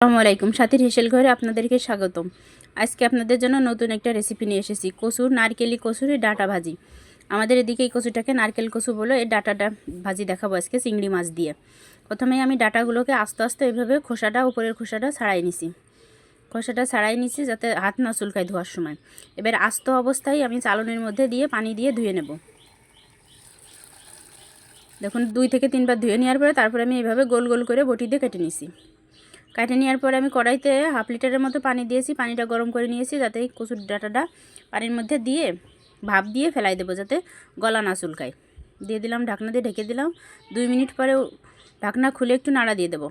আসসালামু আলাইকুম, সাথীর হেসেল ঘরে আপনাদেরকে স্বাগতম। আজকে আপনাদের জন্য নতুন একটা রেসিপি নিয়ে এসেছি, কচুর নারকেলি কচুর ডাঁটা ভাজি। আমাদের এদিকে এই কচুটাকে নারকেল কচু বলে। এই ডাঁটাটা ভাজি দেখাবো আজকে চিংড়ি মাছ দিয়ে। প্রথমেই আমি ডাঁটাগুলোকে আস্তে আস্তে এইভাবে উপরের খোসাটা ছাড়াই নিছি যাতে হাত না চুলকায় ধোয়ার সময়। এবার আস্ত অবস্থায় আমি চালনির মধ্যে দিয়ে পানি দিয়ে ধুয়ে নেব। দেখুন 2 থেকে 3 বার ধুয়ে নেওয়ার পরে তারপরে আমি এইভাবে গোল গোল করে বটি দিয়ে কেটে নিছি। কাটে নেওয়ার পরে আমি কড়াইতে হাফ লিটারের মতো পানি দিয়েছি। পানিটা গরম করে নিয়েছি যাতে কচুর ডাঁটাটা পানির মধ্যে দিয়ে ভাপ দিয়ে ফেলাই দেবো যাতে গলা না চুলকায়। দিয়ে দিলাম, ঢাকনা দিয়ে ঢেকে দিলাম। 2 মিনিট পরে ঢাকনা খুলে একটু নাড়া দিয়ে দেবো।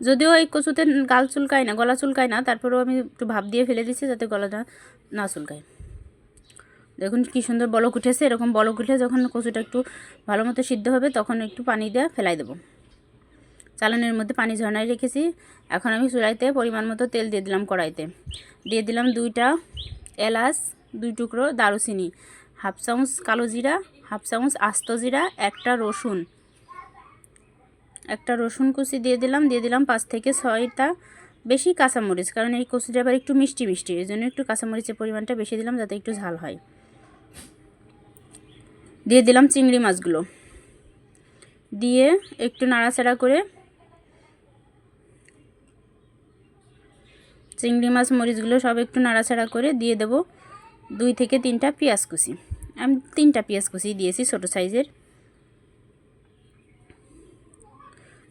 যদিও এই কচুতে গলা চুলকায় না, তারপরেও আমি একটু ভাপ দিয়ে ফেলে দিচ্ছি যাতে গলাটা না চুলকায়। দেখুন কি সুন্দর বলক উঠেছে। এরকম বলক উঠে যখন কচুটা একটু ভালো মতো সিদ্ধ হবে তখন একটু পানি দিয়ে ফেলাই দেবো। চালানের মধ্যে পানি ঝরানায় রেখেছি। এখন আমি চুলাইতে পরিমাণ মতো তেল দিয়ে দিলাম। কড়াইতে দিয়ে দিলাম 2টা এলাচ, 2 টুকরো দারুচিনি, হাফ চামচ কালো জিরা, হাফ চামচ আস্ত জিরা, একটা রসুন কুচি দিয়ে দিলাম 5 থেকে 6টা বেশি কাঁচামরিচ, কারণ এই কচুটা আবার একটু মিষ্টি এই জন্য একটু কাঁচামরিচের পরিমাণটা বেশি দিলাম যাতে একটু ঝাল হয়। দিয়ে দিলাম চিংড়ি মাছগুলো, দিয়ে একটু নাড়াচাড়া করে চিংড়ি মাছ মরিচগুলো সব একটু নাড়াচাড়া করে দিয়ে দেব 2 থেকে 3টা পেঁয়াজ কুচি। আমি 3টা পেঁয়াজ কুচি দিয়েছি ছোটো সাইজের।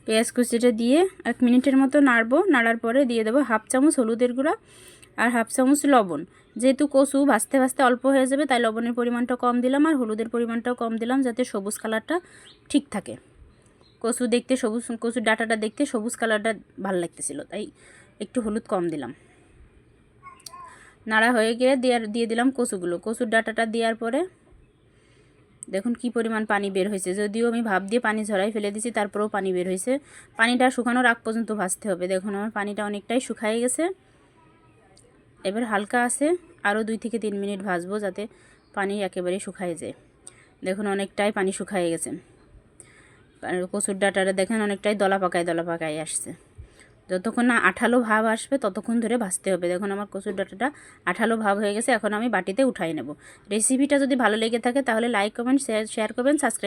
পেঁয়াজ কুচিটা দিয়ে 1 মিনিটের মতো নাড়বো। নাড়ার পরে দিয়ে দেবো হাফ চামচ হলুদের গুঁড়া আর হাফ চামচ লবণ। যেহেতু কচু ভাজতে ভাজতে অল্প হয়ে যাবে তাই লবণের পরিমাণটা কম দিলাম আর হলুদের পরিমাণটাও কম দিলাম যাতে সবুজ কালারটা ঠিক থাকে। কচুর ডাঁটাটা দেখতে সবুজ কালারটা ভালো লাগতেছিল তাই একটু হলুদ কম দিলাম। নাড়া হয়ে গিয়ে দিয়ে দিলাম কচুর ডাঁটাটা দেওয়ার পরে দেখুন কি পরিমাণ পানি বের হয়েছে। যদিও আমি ভাপ দিয়ে পানি ঝরাই ফেলে দিয়েছি তারপরেও পানি বের হয়েছে। পানিটা শুকানোর আগ পর্যন্ত ভাজতে হবে। দেখুন আমার পানিটা অনেকটাই শুকিয়ে গেছে। এবার হালকা আছে আরও 2 থেকে 3 মিনিট ভাজবো যাতে পানি একেবারে শুকিয়ে যায়। দেখুন অনেকটাই পানি শুকিয়ে গেছে। কচুর ডাঁটাটা দেখেন অনেকটাই দলা পাকায় আসছে। যতক্ষণ না আঠালো ভাব আসবে ততক্ষণ ধরে ভাজতে হবে। দেখুন আমার কচুর ডাঁটাটা আঠালো ভাব হয়ে গেছে। এখন আমি বাটিতে উঠাই নেব। রেসিপিটা যদি ভালো লেগে থাকে তাহলে লাইক কমেন্ট শেয়ার করবেন, সাবস্ক্রাইব